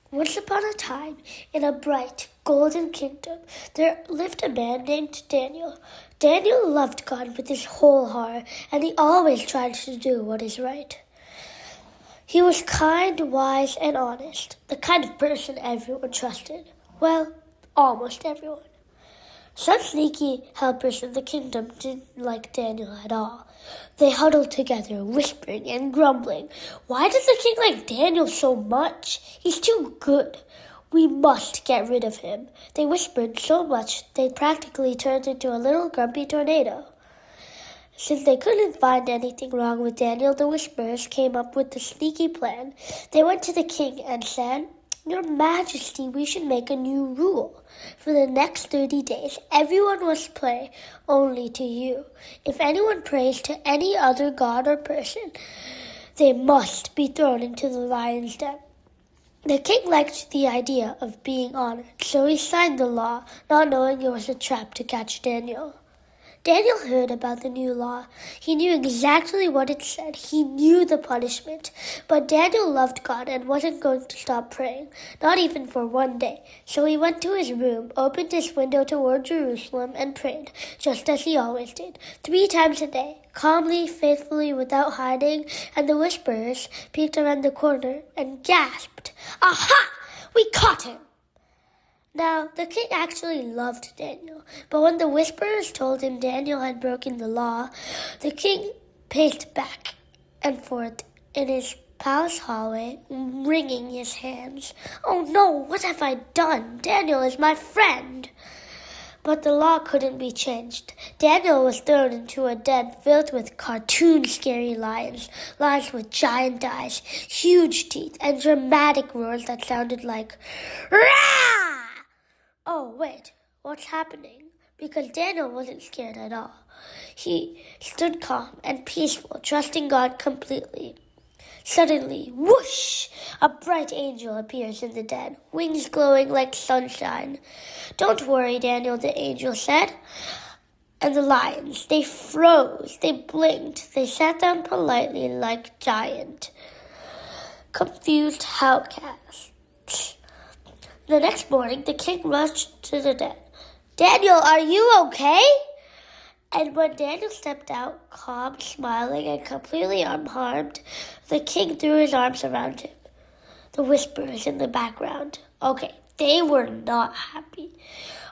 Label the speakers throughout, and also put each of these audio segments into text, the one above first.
Speaker 1: Once upon a time, in a bright, golden kingdom, there lived a man named Daniel. Daniel loved God with his whole heart, and he always tried to do what is right. He was kind, wise, and honest, the kind of person everyone trusted. Well, almost everyone. Some sneaky helpers in the kingdom didn't like Daniel at all. They huddled together, whispering and grumbling. Why does the king like Daniel so much? He's too good. We must get rid of him. They whispered so much they practically turned into a little grumpy tornado. Since they couldn't find anything wrong with Daniel, the whisperers came up with a sneaky plan. They went to the king and said, "Your Majesty, we should make a new rule. For the next 30 days, everyone must pray only to you. If anyone prays to any other god or person, they must be thrown into the lion's den." The king liked the idea of being honored, so he signed the law, not knowing it was a trap to catch Daniel. Daniel heard about the new law. He knew exactly what it said. He knew the punishment. But Daniel loved God and wasn't going to stop praying, not even for one day. So he went to his room, opened his window toward Jerusalem, and prayed, just as he always did, 3 times a day, calmly, faithfully, without hiding, and the whisperers peeked around the corner and gasped, "Aha! We caught him!" Now, the king actually loved Daniel, but when the whisperers told him Daniel had broken the law, the king paced back and forth in his palace hallway, wringing his hands. "Oh no, what have I done? Daniel is my friend!" But the law couldn't be changed. Daniel was thrown into a den filled with cartoon-scary lions with giant eyes, huge teeth, and dramatic roars that sounded like, "Rah!" Oh, wait, what's happening? Because Daniel wasn't scared at all. He stood calm and peaceful, trusting God completely. Suddenly, whoosh! A bright angel appears in the den, wings glowing like sunshine. "Don't worry, Daniel," the angel said. And the lions, they froze, they blinked, they sat down politely like giant, confused outcasts. The next morning, the king rushed to the den. "Daniel, are you okay?" And when Daniel stepped out, calm, smiling, and completely unharmed, the king threw his arms around him. The whisperers in the background. Okay, they were not happy.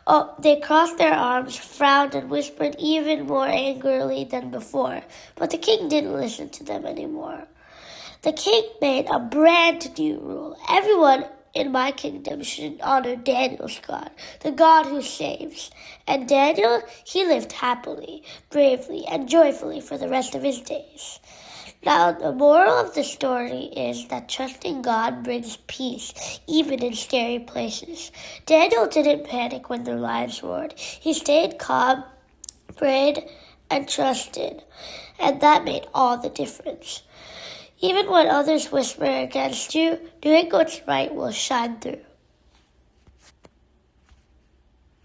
Speaker 1: Oh, they crossed their arms, frowned, and whispered even more angrily than before. But the king didn't listen to them anymore. The king made a brand new rule. Everyone in my kingdom should honor Daniel's God, the God who saves. And Daniel, he lived happily, bravely, and joyfully for the rest of his days. Now, the moral of the story is that trusting God brings peace, even in scary places. Daniel didn't panic when the lions roared. He stayed calm, prayed, and trusted, and that made all the difference. Even when others whisper against you, doing what's right will shine through.